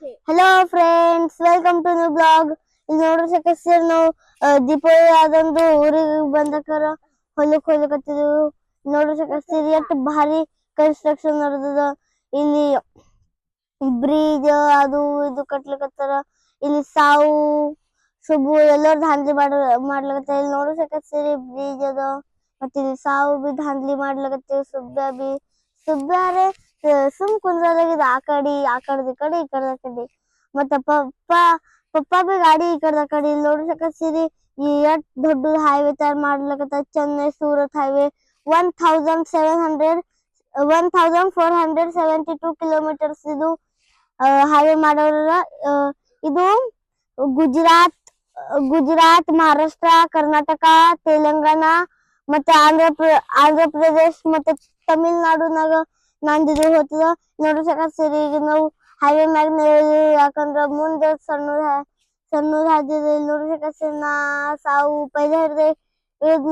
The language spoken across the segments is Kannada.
Hello friends, welcome to new blog. ಇಲ್ಲಿ ನೋಡ್ರಿ ನಾವು ದೀಪಾವಳಿ ಆದಂದು ಊರಿಗೆ ಬಂದಕರ ಹೊಲಕ್ ಹೋಗ್ಲಿಕತ್ತಿದ್ವು. ನೋಡ್ರಿ ಎಷ್ಟು ಭಾರಿ ಕನ್ಸ್ಟ್ರಕ್ಷನ್ ನಡೆದದ. ಇಲ್ಲಿ ಬ್ರಿಡ್ಜ್ ಅದು ಇದು ಕಟ್ಲಿಕತ್ತಾರ. ಇಲ್ಲಿ ಸಾವು ಶುಭು ಎಲ್ಲರೂ ಧಾಂಧಲಿ ಮಾಡ್ಲಕತ್ತಾರ. ಇಲ್ಲಿ ನೋಡ್ರಿ ಬ್ರಿಡ್ಜ್ ಅದ, ಮತ್ತೆ ಇಲ್ಲಿ ಸಾವು ಬಿ ಧಾಂಧಲಿ ಮಾಡ್ಲಕತ್ತೇವ್. ಸುಬ್ಬ್ಯಾರೆ ಸುಮ್ ಕುಂದ್ರಲಾಗಿದ್ ಆ ಕಡೆ ಈ ಕಡೆ ಈ ಕಡೆ. ಮತ್ತ ಪಪ್ಪ ಬಿ ಗಾಡಿ ಈ ಕಡೆ. ಇಲ್ಲಿ ನೋಡ್ರಿ ಎಷ್ಟ್ ದೊಡ್ಡ ಹೈವೇ ತಯಾರ್ ಮಾಡ್ಲಕತ್ತ. ಚೆನ್ನೈ ಸೂರತ್ ಹೈವೇ 1472 ಕಿಲೋಮೀಟರ್ಸ್ ಇದು ಹೈವೇ ಮಾಡೋರ. ಇದು ಗುಜರಾತ್, ಮಹಾರಾಷ್ಟ್ರ, ಕರ್ನಾಟಕ, ತೆಲಂಗಾಣ ಮತ್ತೆ ಆಂಧ್ರ ಪ್ರದೇಶ್ ಮತ್ತೆ ತಮಿಳ್ನಾಡುನಾಗ ನಂದಿದು ಹೋಗ್ತದ. ನೋಡ್ರಿ ಈಗ ನಾವು ಹೈವೇ ಮ್ಯಾಗ ಯಾಕಂದ್ರ ಮುಂದೆ ಸಣ್ಣ ಹಾದಿದೆ. ಇಲ್ಲಿ ನೋಡ್ರಿ ನಾ ಸಾವು ಪೈಲೆ ಹಿಡ್ದೆ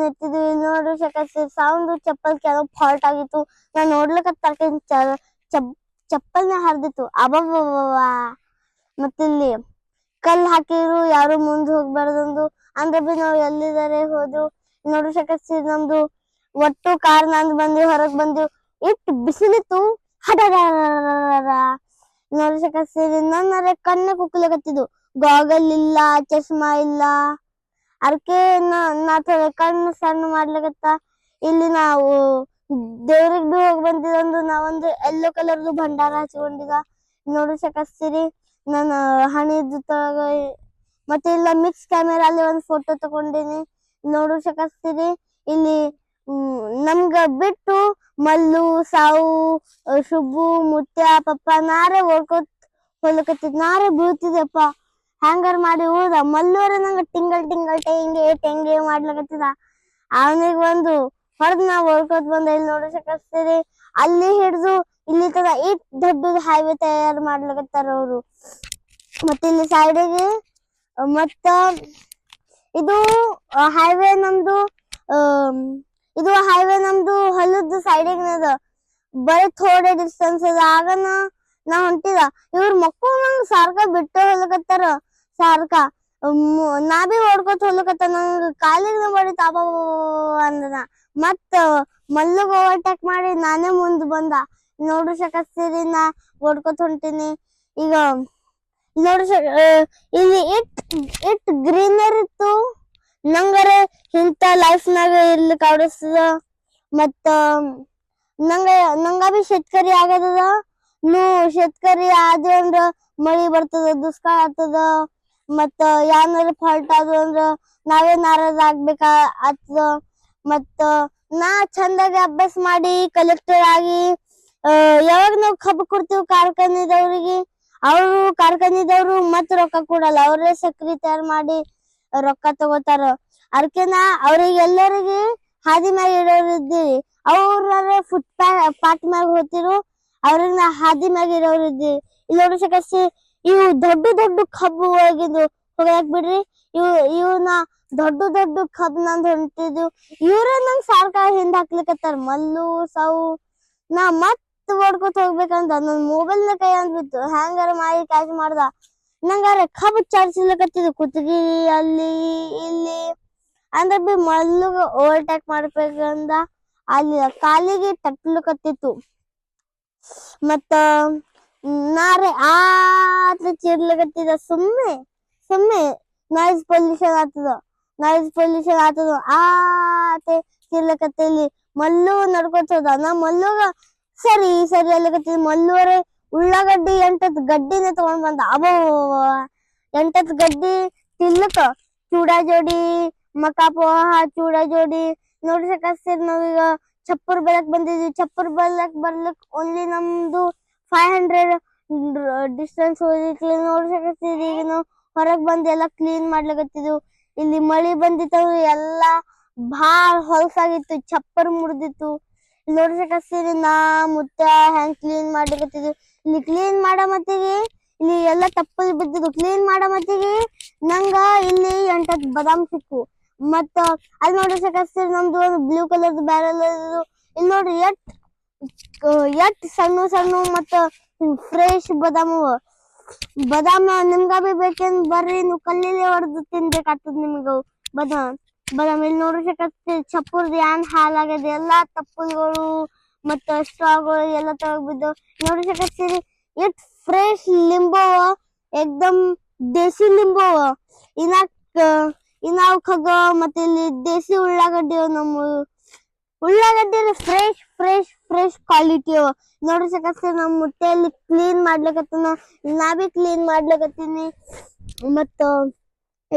ನಿಂತಿದ್ವಿ. ಇಲ್ಲಿ ನೋಡ್ರಿ ಸಾವಂದು ಚಪ್ಪಲ್ ಕೆಲವು ಫಾಲ್ಟ್ ಆಗಿತ್ತು. ನಾ ನೋಡ್ಲಿಕ್ಕ ಚಪ್ಪಲ್ನ ಹರಿದಿತ್ತು. ಅಬ್ಬಬ್ಬಾ. ಮತ್ತಿಲ್ಲಿ ಕಲ್ ಹಾಕಿರು, ಯಾರು ಮುಂದ್ ಹೋಗ್ಬಾರ್ದಂದು. ಅಂದ್ರೆ ಬಿ ನಾವ್ ಎಲ್ಲಿದ್ದಾರೆ ಹೋದ್ರು. ನೋಡ್ರಿ ನಮ್ದು ಒಟ್ಟು ಕಾರ್ ನಂದ್ ಬಂದಿವ್, ಹೊರಗ್ ಬಂದಿವ್. ಇಟ್ಟು ಬಿಸಿಲಿತ್ತು. ನೋಡ್ರಿ ನನ್ನ ಕಣ್ಣ ಕುಕ್ಲಕತ್ತಿದ್ವು. ಗಾಗಲ್ ಇಲ್ಲ, ಚಶ್ಮಾ ಇಲ್ಲ. ಅದಕ್ಕೆ ನಾ ಕಣ್ಣು ಸಣ್ಣ ಮಾಡ್ಲಕತ್ತ. ಇಲ್ಲಿ ನಾವು ದೇವ್ರಿಗೆ ಬಿ ಹೋಗಿ ಬಂದಿದಂದು ನಾವೊಂದು ಯೆಲ್ಲೋ ಕಲರ್ದು ಭಂಡಾರ ಹಚ್ಕೊಂಡಿದ. ನೋಡ್ರಿ ನನ್ನ ಹಣಿದ ತೊಳಗ ಮತ್ತೆ ಇಲ್ಲ ಮಿಕ್ಸ್ ಕ್ಯಾಮೆರಾ ಅಲ್ಲಿ ಒಂದು ಫೋಟೋ ತಗೊಂಡಿನಿ. ನೋಡ್ರಿ ಇಲ್ಲಿ ನಮ್ಗ ಬಿಟ್ಟು ಮಲ್ಲು, ಸಾವು, ಶುಭು, ಮುತ್ಯ, ಪಪ್ಪ ನಾರೇ ಓಡ್ಕೋತ್ ಹೊಲಕತ್ತಿದ್. ನಾರೇ ಬೀಳ್ತಿದೆಪ್ಪ. ಹ್ಯಾಂಗರ್ ಮಾಡಿ ಉಳ್ದ. ಮಲ್ಲೂರ ನಂಗ ಟಿಂಗಲ್ ಟೆಂಗೆ ಮಾಡ್ಲಕತ್ತಿದ. ಅವನಿಗೆ ಒಂದು ಹೊರದ್ ನಾವ್ ಓಡ್ಕೋತ್ ಬಂದ. ಇಲ್ಲಿ ನೋಡ್ರಿ ಅಲ್ಲಿ ಹಿಡ್ದು ಇಲ್ಲಿ ತನ ಇಟ್ ದೊಡ್ಡದು ಹೈವೇ ತಯಾರು ಮಾಡ್ಲಕತ್ತಾರ ಅವ್ರು. ಮತ್ತೆ ಇಲ್ಲಿ ಸೈಡಿಗೆ ಮತ್ತ ಇದು ಹೈವೇ ನಮ್ದು ಹೊಲದ ಸೈಡಿಗೆ ಅದ. ಬರೀ ಥೋಡೆ ಡಿಸ್ಟೆನ್ಸ್ ಅದ. ಆಗ ನಾ ಹೊಂಟಿದ. ಇವ್ರ ಮಕ್ಕಳು ನಂಗ್ ಸಾರ್ಕ ಬಿಟ್ಟು ಹೊಲಕತ್ತಾರ. ನಾ ಬಿ ಓಡ್ಕೊತ ಹೊಲಕತ್ತ. ನಂಗ ಕಾಲಿಗೆ ಬಡಿತ ಅಂದನ. ಮತ್ತ ಮಲ್ಲುಗ ಓವರ್ಟೇಕ್ ಮಾಡಿ ನಾನೇ ಮುಂದ್ ಬಂದ. ನೋಡ್ರಿ ನಾ ಓಡ್ಕೊತ ಹೊಂಟಿನಿ. ಈಗ ನೋಡ್ರಿ ಇಲ್ಲಿ ಇಟ್ ಗ್ರೀನರ್ ಇತ್ತು. ನಂಗರೆ ಇಂತ ಲೈಫ್ ನಾಗ ಇರ್ಲಿಕ್ಕೆ ಆಡಿಸ್ತದ. ಮತ್ತ ನಂಗ ಬಿ ಶೇತಕರಿ ಆಗದ. ಶೇತಕರಿ ಆದ್ವಿ ಅಂದ್ರ ಮಳಿ ಬರ್ತದ, ದುಷ್ಕಾಳ ಆಗ್ತದ. ಮತ್ತ ಯಾನಾರ ಫಾಲ್ಟ್ ಆದ್ವು ಅಂದ್ರ ನಾವೇ ನಾರಾಜ್ ಆಗ್ತದ. ಮತ್ತ ನಾ ಚಂದಾಗಿ ಅಭ್ಯಾಸ ಮಾಡಿ ಕಲೆಕ್ಟರ್ ಆಗಿ ಯಾವಾಗ ನಾವ್ ಕಬ್ಬು ಕೊಡ್ತೀವಿ ಕಾರ್ಖಾನೆದವ್ರಿಗೆ, ಅವರು ಕಾರ್ಖಾನೆದವ್ರು ಮತ್ ರೊಕ್ಕ ಕೊಡಲ್ಲ. ಅವ್ರೇ ಸಕ್ರಿ ತಯಾರು ಮಾಡಿ ರೊಕ್ಕ ತಗೋತಾರ. ಅದಕ್ಕೆ ನಾ ಅವ್ರಿಗೆ ಎಲ್ಲರಿಗೆ ಹಾದಿ ಮ್ಯಾಗ ಇರೋರಿದ್ದೀವಿ. ಅವ್ರ ಪಾಟ್ ಮ್ಯಾಗ ಹೋತಿರು, ಅವ್ರಿಗೆ ನಾ ಹಾದಿ ಮ್ಯಾಗ ಇರೋರಿದ್ದೀವಿ. ಇಲ್ಲಿ ನೋಡ್ರಿ ಇವು ದೊಡ್ಡ ಕಬ್ಬು ಒಳಗಿದ್ದು ಹೋಗ್ಯಾಕ್ ಬಿಡ್ರಿ. ಇವ್ನ ದೊಡ್ಡ ಕಬ್ಬು ನಂದ್ ಹೊಂಟಿದ್ವು. ಇವ್ರೇ ನಂಗ್ ಸಾರ್ಕ ಹಿಂದ್ ಹಾಕ್ಲಿಕತ್ತಾರ. ಮಲ್ಲು, ಸಾವು. ನಾ ಮತ್ ಓಡ್ಕೊತ ಹೋಗ್ಬೇಕಂತ ನನ್ ಮೊಬೈಲ್ ನ ಕೈ ಅಂದ್ಬಿತ್ತು. ಹ್ಯಾಂಗಾರ ಮಾಡಿ ಕ್ಯಾಚ್ ಮಾಡ್ದ. ನಂಗಾರ ಕಬ್ಬು ಚಾರ್ಸಿಲಕತ್ತಿದ್ವು ಕುತ್ತಿಗೆ ಅಲ್ಲಿ ಇಲ್ಲಿ. ಅಂದ್ರೆ ಬಿ ಮಲ್ಲುಗ ಓವರ್ಟೇಕ್ ಮಾಡ್ಬೇಕಂದ ಅಲ್ಲಿ ಕಾಲಿಗೆ ತಟ್ಲಕತ್ತಿತ್ತು. ಮತ್ತ ನಾರೇ ಚೀರ್ಲಕತ್ತಿದ. ಸುಮ್ಮನೆ ನಾಯ್ಸ್ ಪೊಲ್ಯೂಷನ್ ಆಗ್ತದ. ಚೀರ್ಲಕತ್ತ. ಇಲ್ಲಿ ಮಲ್ಲು ನಡ್ಕೊತ ಹೋದ. ನಾ ಮಲ್ಲುಗ ಸರಿ ಅಲ್ಲಕತ್ತಿದ್. ಮಲ್ಲುವರೆ ಉಳ್ಳಾಗಡ್ಡಿ 8 ಗಡ್ಡಿನ ತಗೊಂಡ್ ಬಂದ. 8 ಗಡ್ಡಿ ತಿನ್ಲಕ್ಕ ಚೂಡಾ ಜೋಡಿ, ಮಕಾ ಪೋಹ, ಚೂಡಾ ಜೋಡಿ. ನೋಡ್ರಿ ನಾವೀಗ ಚಪ್ಪರ್ ಬೆಳಕ್ ಬಂದಿದ್ವಿ. ಚಪ್ಪರ್ ಬರ್ಲಕ್ ಓನ್ಲಿ ನಮ್ದು 500 ಡಿಸ್ಟೆನ್ಸ್ ಹೋಗ್ಲಿಕ್ಕೆ. ನೋಡ್ರಿ ಈಗ ನಾವು ಹೊರಗ್ ಬಂದ್ ಎಲ್ಲಾ ಕ್ಲೀನ್ ಮಾಡ್ಲಕತ್ತಿದ್ವು. ಇಲ್ಲಿ ಮಳಿ ಬಂದಿತ್ತು, ಎಲ್ಲಾ ಭಾಳ ಹೊಲಸಾಗಿತ್ತು. ಚಪ್ಪರ್ ಮುರಿದಿತ್ತು. ನೋಡ್ರಿ ನಾ ಮುತ್ಯ ಹೆಂಗ್ ಕ್ಲೀನ್ ಮಾಡ್ಲಿಕತ್ತಿದ್ವಿ. ಇಲ್ಲಿ ಕ್ಲೀನ್ ಮಾಡೋ ಮತ್ತಿಗೆ ಇಲ್ಲಿ ಎಲ್ಲಾ ತಪ್ಪಲ್ ಬಿದ್ದಿದ್ವು. ಕ್ಲೀನ್ ಮಾಡೋ ಮತ್ತಿಗೆ ನಂಗ ಇಲ್ಲಿ 8 ಬಾದಾಮ್ ಸಿಕ್ಕು. ಮತ್ತ ಅಲ್ಲಿ ನೋಡ್ರಿ ನಮ್ದು ಒಂದು ಬ್ಲೂ ಕಲರ್ ಬ್ಯಾರಲ್. ಇಲ್ಲಿ ನೋಡ್ರಿ ಎಟ್ ಸಣ್ಣ ಮತ್ತ ಫ್ರೆಶ್ ಬಾದಾಮ್. ಬದಾಮ್ ನಿಮ್ಗ ಬಿ ಬೇಕೇನ್ ಬರ್ರಿ, ನೀವು ಕಲ್ಲಿಲೆ ಹೊಡೆದು ತಿನ್ಬೇಕಾಗ್ತದ ನಿಮ್ಗ ಬದಾಮ್. ಇಲ್ಲಿ ನೋಡ್ರಿ ಶಕತ್ತಿ ಚಪ್ಪುರ್ದು ಏನ್ ಹಾಲಾಗ್ಯದ, ಎಲ್ಲಾ ತಪ್ಪಲ್ಗಳು ಮತ್ತ ಸ್ಟ್ರಾಗಳು ಎಲ್ಲ ತಳಗ್ ಬಿದ್ದು ನೋಡ್ರಿ ಶಕತ್ತೀರಿ. ಇಟ್ ಫ್ರೆಶ್ ಲಿಂಬು ಏಕ್ದಮ್ ದೇಸಿ ಲಿಂಬು ಇನ್ನಾವ್ ಖಗ. ಮತ್ತೆ ಇಲ್ಲಿ ದೇಸಿ ಉಳ್ಳಾಗಡ್ಡಿ, ನಮ್ಮ ಉಳ್ಳಾಗಡ್ಡಿ ಫ್ರೆಶ್ ಫ್ರೆಶ್ ಫ್ರೆಶ್ ಕ್ವಾಲಿಟಿ ನೋಡ್ರಿ ಶಕತ್ತಿ. ನಮ್ ಮುಟ್ಟೆಯಲ್ಲಿ ಕ್ಲೀನ್ ಮಾಡ್ಲಿಕತ್ತಿನ, ನಾ ಬಿ ಕ್ಲೀನ್ ಮಾಡ್ಲಿಕತ್ತೀನಿ. ಮತ್ತ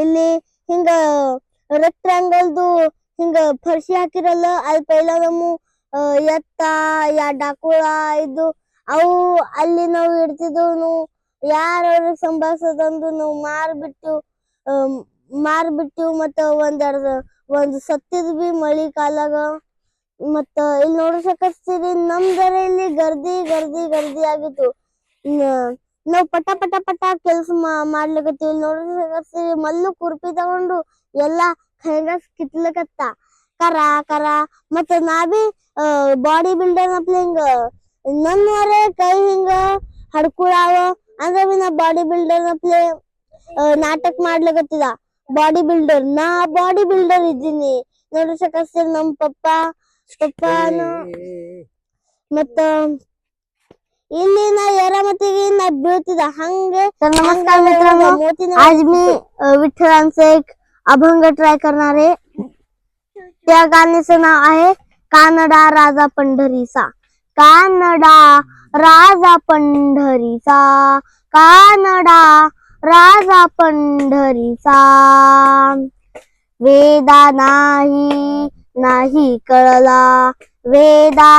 ಇಲ್ಲಿ ಹಿಂಗ ರೆಕ್ಟ್ಯಾಂಗಲ್ದು ಹಿಂಗ ಫರ್ಶಿ ಹಾಕಿರಲ್ಲ, ಅಲ್ಲಿ ಪೈಲ ನಮ್ಮ ಎತ್ತ ಡಾಕುಳ ಇದು ಅವು ಅಲ್ಲಿ ನಾವು ಇಡ್ತಿದ್ವು. ಯಾರವ್ರಿಗೆ ಸಂಭಾಳ್ಸೋದಂದು ನಾವು ಮಾರ್ಬಿಟ್ಟು ಮತ್ತ ಒಂದ್ ಸತ್ತಿದ್ ಬಿ ಮಳಿ ಕಾಲಾಗ. ಮತ್ತ ಇಲ್ಲಿ ನೋಡ್ರಿ ಶಕತ್ತೀರಿ, ನಮ್ದರ ಇಲ್ಲಿ ಗರ್ದಿ ಗರ್ದಿ ಗರ್ದಿ ಆಗಿತ್ತು. ನಾವ್ ಪಟ ಪಟ ಪಟ ಕೆಲ್ಸ ಮಾಡ್ಲಿಕತ್ತೀವಿ. ನೋಡ್ರಿ ಶಕತ್ತೀರಿ, ಮಲ್ಲು ಕುರ್ಪಿ ತಗೊಂಡು ಎಲ್ಲಾ ಹೆಂಗಸ್ ಕಿತ್ಲಕತ್ತ ಕರ ಕರ. ಮತ್ತ ನಾ ಬಿ ಬಾಡಿ ಬಿಲ್ಡರ್ ಅಪ್ಲೆ ಹಿಂಗ ನನ್ನವರೇ ಕೈ ಹಿಂಗ ಹಡ್ಕುಳಾವ ಅಂದ್ರೆ ಬಿ ನಾ ಬಾಡಿ ಬಿಲ್ಡರ್ ಅಪ್ಲೆ ನಾಟಕ ಮಾಡ್ಲಿಕತ್ತಿದ. ಬಾಡಿ ಬಿಲ್ಡರ್, ನಾ ಬಾಡಿ ಬಿಲ್ಡರ್ ಇದ್ದೀನಿ ನೋಡ್ರಿ ಶಕತ್ತೀರಿ. ನಮ್ ಪಪ್ಪಾನು ಮತ್ತ ಇಲ್ಲಿ ನಾ ಎರಾಮತಿಗೆ ನಾ ಬೀಳ್ತಿದ हंगे। नमस्कार मित्रांनो, आज मी विठ्ठलांचं एक अभंग ट्राय करणार आहे। त्या गाण्याचं नाव आहे कानडा राजा पंढरीचा। कानडा राजा पंढरीचा, कानडा राजा पंढरीचा, वेदा नाही कळला, वेदा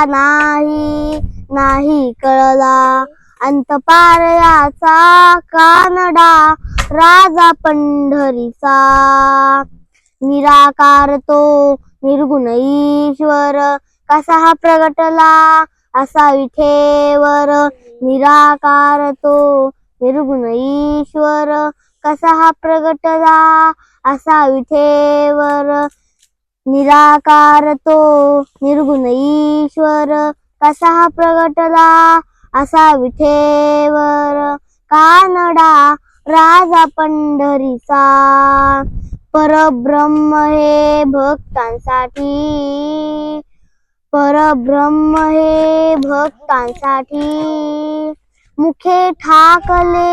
नाही कळला, अंतपारयाचा कानडा राजा पंढरीचा। निराकार तो निर्गुण ईश्वर कसा हा प्रगटला असा विठेवर। निराकार तो निर्गुण ईश्वर कसा हा प्रगटला असा विठेवर। निराकार तो निर्गुण ईश्वर कसा हा प्रगटला असा विठेवर। कानडा राजा पंढरीचा, परब्रह्म हे भक्तांसाठी, परब्रह्म हे भक्तांसाठी, मुखे ठाकले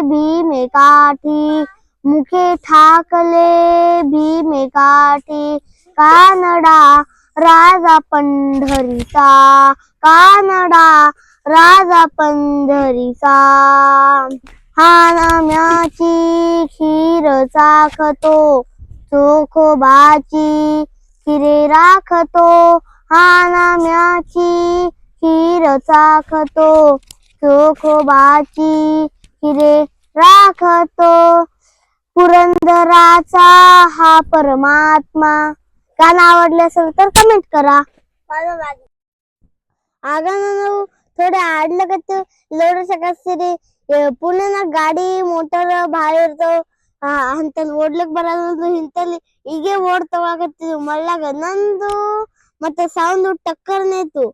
भीमे काठी, मुखे ठाकले भीमे काठी। कानडा राजा पंढरीचा, कानडा राजा पंढरीचा। हा नाम्याची खीर चाखतो, चोखोबाची खिरे राखतो। हा नाम्याची खीर चाखतो, चोखोबाची खिरे राखतो। पुरंदराचा हा परमात्मा। गाणं आवडले असेल तर कमेंट करा। ಆಗ ನಾವು ಥೋಡೆ ಆಡ್ಲಕತ್ತು ನೋಡ್ರಿ ಶಕತ್ತೀರಿ। ಪುಣೆನ ಗಾಡಿ ಮೋಟರ್ ಭಾಳ ಇರ್ತಾವ, ಅಂತಲ್ಲಿ ಓಡ್ಲಿಕ್ ಬರಲ್ಲ, ಇಂತಲ್ಲಿ ಹೀಗೆ ಓಡ್ತಾವಾಗತ್ತಿದ್ವು ಮಳ್ಳಾಗ। ನಂದು ಮತ್ತೆ ಸೌಂಡ್ ಟಕ್ಕರ್ನೇ ಇತ್ತು,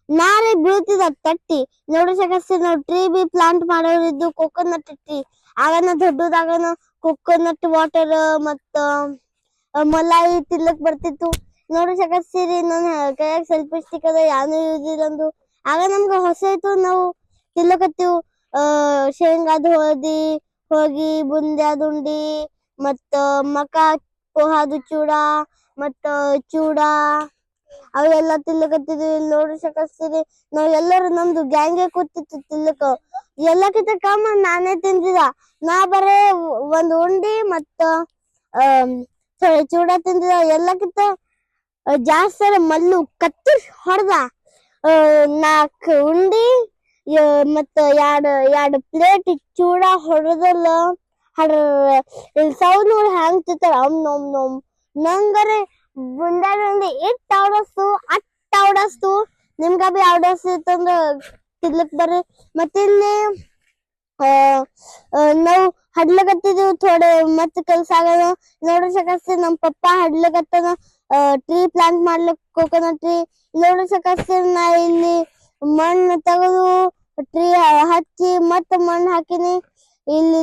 ನಾರೇ ಬೀಳ್ತಿದ ತಟ್ಟಿ ನೋಡ್ರಿ ಶಕತ್ತೀರಿ। ನಾವು ಟ್ರೀ ಬಿ ಪ್ಲಾಂಟ್ ಮಾಡೋರಿದ್ದು, ಕೊಕೊನಟ್ ಟ್ರೀ ಆಗನ ದೊಡ್ಡದಾಗನ ಕೊಕೊನಟ್ ವಾಟರ್ ಮತ್ತ ಮಲಾಯಿ ತಿನ್ಲಕ್ ಬರ್ತಿತ್ತು ನೋಡ್ರಿ ಶಕತ್ತೀರಿ। ನನ್ನ ಕೈಯಾಗ ಸೆಲ್ಫಿ ಸ್ಟಿಕ್ ಅದ, ಯಾನು ಯೂಸ್ ಇಲ್ಲಂದು ಆಗ ನಮ್ಗ ಹೊಸ ಇತ್ತು, ನಾವು ತಿನ್ಲಕತ್ತೀವ್। ಶೇಂಗಾದ ಹೋಗಿ ಬುಂದ್ಯಾದ ಉಂಡಿ ಮತ್ತ ಮಕ ಪೋಹಾದು ಚೂಡ ಮತ್ತ ಚೂಡ ಅವೆಲ್ಲ ತಿನ್ಲಕತ್ತಿದ್ವಿ ನೋಡ್ರಿ ಶಕತ್ತೀರಿ। ನಾವ್ ಎಲ್ಲರೂ ನಮ್ದು ಗ್ಯಾಂಗೆ ಕೂತಿತ್ತು ತಿನ್ಲಕ್ಕ, ಎಲ್ಲಕ್ಕಿಂತ ಕಮ್ಮ ನಾನೇ ತಿಂದಿದ। ನಾ ಬರೇ ಒಂದ್ ಉಂಡಿ ಮತ್ತ ಚೂಡ ತಿಂದಿದ। ಎಲ್ಲಕ್ಕಿಂತ ಜಾಸ್ತಿ ಮಲ್ಲು ಕತ್ತಿ ಹೊಡೆದ 4 ಉಂಡಿ ಮತ್ತ ಎರಡು ಪ್ಲೇಟ್ ಚೂಡ ಹೊಡೆದಲ್ಲ ಸೌಂಡ್ ನೋಡಿ ಹ್ಯಾಂಗ್ ತಿಂತಾರ ನಮ್ ನಂಗರೆ ಬುಂದಾಡ ಉಂಡಿ ಇಟ್ ಅವಡಸ್ತು ಅಟ್ ಅವಡಸ್ತು। ನಿಮ್ಗ ಬಿ ಅವಡಸ್ತಿತ್ತಂದ್ರ ತಿನ್ಲಕ್ ಬರ್ರಿ। ಮತ್ತಿಲ್ಲಿ ನಾವು ಹಡ್ಲಕತ್ತಿದ್ವಿ ಥೋಡೆ ಮತ್ತ ಕೆಲ್ಸ ಆಗದ ನೋಡ್ರಿ ಶಕತ್ತೀರಿ। ನಮ್ ಪಪ್ಪ ಹಡ್ಲಕತ್ತನ ಟ್ರೀ ಪ್ಲಾಂಟ್ ಮಾಡ್ಲಿಕ್ ಕೊಕೊನಟ್ ಟ್ರೀ ನೋಡ್ರಿ ಶಕತ್ತೀರಿ। ನಾ ಇಲ್ಲಿ ಮಣ್ಣು ತೆಗೆದು ಟ್ರೀ ಹಚ್ಚಿ ಮತ್ತ ಮಣ್ಣು ಹಾಕಿನಿ ಇಲ್ಲಿ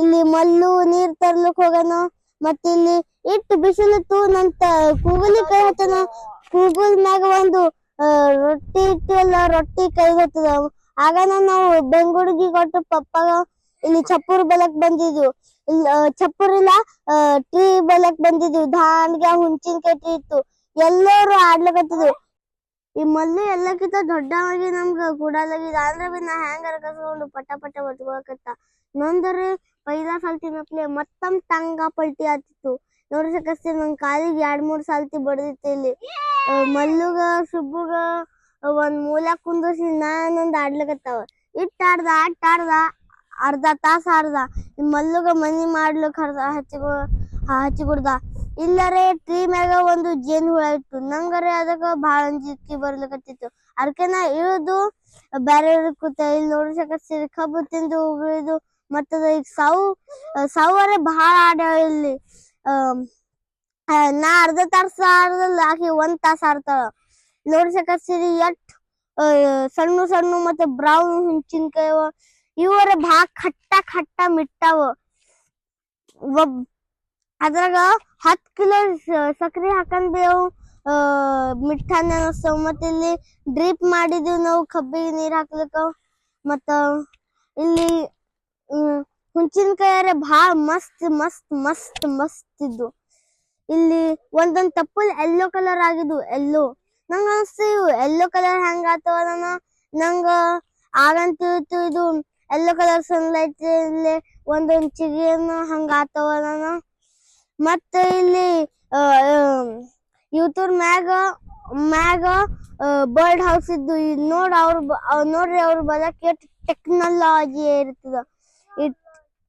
ಇಲ್ಲಿ ಮಲ್ಲು ನೀರ್ ತರ್ಲಿಕ್ ಹೋಗನ. ಮತ್ತ ಇಲ್ಲಿ ಇಟ್ಟು ಬಿಸಿಲಿತ್ತು ನಂತ ಕೂಗಲಿ ಕೈ ಹತ್ತನ. ಕೂಗಲ್ ಮ್ಯಾಗ ಒಂದು ರೊಟ್ಟಿ ಇಟ್ಟಿಲ್ಲ, ರೊಟ್ಟಿ ಕೈ ಹತ್ತದ. ಆಗ ನಾವು ಬೆಂಗುಡ್ಗಿ ಕೊಟ್ಟು ಪಪ್ಪಾಗ ಇಲ್ಲಿ ಚಪ್ಪೂರ್ ಬಲಕ್ ಬಂದಿದ್ವು. ಇಲ್ಲಿ ಚಪ್ಪೂರ್ ಇಲ್ಲ, ಟ್ರೀ ಬಲಕ್ ಬಂದಿದ್ವು. ಧಾನ್ಗೆ ಹುಂಚಿನಕಾಯಿ ಟ್ರೀ ಇತ್ತು. ಎಲ್ಲರೂ ಆಡ್ಲಕತ್ತಿದ್ವು. ಈ ಮಲ್ಲು ಎಲ್ಲಕ್ಕಿಂತ ದೊಡ್ಡವಾಗಿ ನಮ್ಗ ಕೂಡಲಾಗಿದ. ಆದ್ರ ಬಿ ನಾ ಹೆಂಗಾರ ಕಸ್ಕೊಂಡು ಪಟ ಪಟ ಒಟ್ಕೊಳಕತ್ತ. ನೊಂದರೆ ಪೈಲಾ ಸಲ್ತಿ ನಪ್ಲೆ ಮತ್ತೊಮ್ಮೆ ಟಂಗ ಪಲ್ಟಿ ಆತಿತ್ತು. ನೋಡ್ಸಕಸ್ತಿ ನನ್ ಕಾಲಿಗೆ 2-3 ಸಾಲ್ತಿ ಬಡದಿತ್ತು. ಇಲ್ಲಿ ಮಲ್ಲುಗ ಸುಬ್ಬುಗ ಒಂದ್ ಮೂಲ್ಯಾಗ ಕುಂದ್ರಿಸಿ ನಾನೊಂದ್ ಆಡ್ಲಕತ್ತಾವ. ಆಡ್ದ ಅರ್ಧ ತಾಸ ಆಡ್ದ. ಮಲ್ಲುಗ ಮನಿ ಮಾಡ್ಲಿಕ್ ಹಚ್ಚಿ ಕೊಡ್ದ. ಇಲ್ಲರೆ ಟ್ರೀ ಮ್ಯಾಗ ಒಂದು ಜೇನ್ ಹುಳ ಇತ್ತು. ನಂಗರೆ ಅದಕ್ಕ ಬಾಳ ಅಂಜಿಕೆ ಬರ್ಲಿಕತ್ತಿತ್ತು. ಅದಕ್ಕೆ ನಾ ಇಳಿದು ಬ್ಯಾರೆ ಕೂತ. ಇಲ್ಲಿ ನೋಡ್ಸಕತ್ತೀರಿ ಕಬ್ಬು ತಿಂದು ಉಗುಳಿದು. ಮತ್ತದ ಈಗ ಸಾವುವರೆ ಬಾಳ ಆಡ್ಯಾವ ಇಲ್ಲಿ. ನಾ ಅರ್ಧ ತಾಸ ಆಡ್ದಲ್ಲ, ಆಕಿ 1 ತಾಸ ಆಡ್ತಾಳ. ನೋಡ್ಸಕತ್ತೀರಿ ಎಷ್ಟ್ ಸಣ್ಣ ಸಣ್ಣ ಮತ್ತೆ ಬ್ರೌನ್ ಹುಂಚಿನಕಾಯಿ ಇವರ ಭಾಳ ಖಟ್ಟ ಮಿಟ್ಟಾವ. ಅದ್ರಾಗ 10 ಕಿಲೋ ಸಕ್ರಿ ಹಾಕಂದೇವು ಮಿಠಾನ ಅನಸ್ತಾವ. ಮತ್ತ ಇಲ್ಲಿ ಡ್ರಿಪ್ ಮಾಡಿದೀವಿ ನಾವು ಕಬ್ಬಿಗೆ ನೀರ್ ಹಾಕ್ಲಿಕ್ಕ. ಮತ್ತ ಇಲ್ಲಿ ಹುಂಚಿನಕಾಯಿ ಭಾಳ ಮಸ್ತ್ ಇದ್ವು. ಇಲ್ಲಿ ಒಂದೊಂದ್ ತಪ್ಪಲ್ ಯೆಲ್ಲೋ ಕಲರ್ ಆಗಿದ್ವು. ನಂಗ ಅನಿಸ್ತು ಇವು ಯೆಲ್ಲೋ ಕಲರ್ ಹೆಂಗ ಆತವ. ನಂಗ ಆಗಂತಿತ್ತು ಇದು ಯೆಲ್ಲೋ ಕಲರ್ ಸನ್ಲೈಟ್ ಇಲ್ಲಿ ಒಂದೊಂದ್ ಚಿಗಿಯನ್ನು ಹಂಗ ಆತವ. ಮತ್ತೆ ಇಲ್ಲಿ ಇವತ್ತೂರ್ ಮ್ಯಾಗ ಬರ್ಡ್ ಹೌಸ್ ಇದ್ದು. ನೋಡ್ರಿ ಅವ್ರ ಬಲಕ್ಕೆ ಟೆಕ್ನಾಲಜಿ ಇರ್ತದ.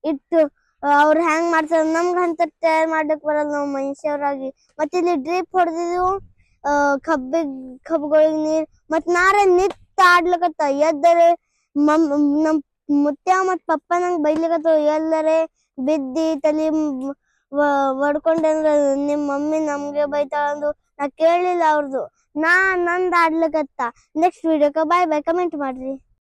ಇಟ್ಟು ಅವ್ರು ಹೆಂಗ್ ಮಾಡ್ತಾರ, ನಮ್ಗ ಅಂತ ತಯಾರು ಮಾಡ್ಲಿಕ್ ಬರಲ್ಲ ನಾವ್ ಮನುಷ್ಯರಾಗಿ. ಮತ್ತೆ ಇಲ್ಲಿ ಡ್ರಿಪ್ ಹೊಡೆದಿದ್ವು ಕಬ್ಬುಗಳಿಗೆ ನೀರ್. ಮತ್ ನಾರೇ ನಿತ್ ಆಡ್ಲಿಕತ್ತ. ಎದ್ದರೆ ನಮ್ ಮುತ್ಯ ಮತ್ ಪಪ್ಪ ನಂಗ್ ಬೈಲಿಕತ್ತ. ಎಲ್ಲರೆ ಬಿದ್ದಿ ತಲಿ ಒಡ್ಕೊಂಡೆ ನಿಮ್ ಮಮ್ಮಿ ನಮ್ಗೆ ಬೈತಾಳಂದು. ನಾ ಕೇಳಿಲ್ಲ ಅವ್ರದು. ನಂದ್ ಆಡ್ಲಿಕತ್ತ. ನೆಕ್ಸ್ಟ್ ವಿಡಿಯೋಕ್ಕ ಬಾಯ್ ಕಮೆಂಟ್ ಮಾಡ್ರಿ.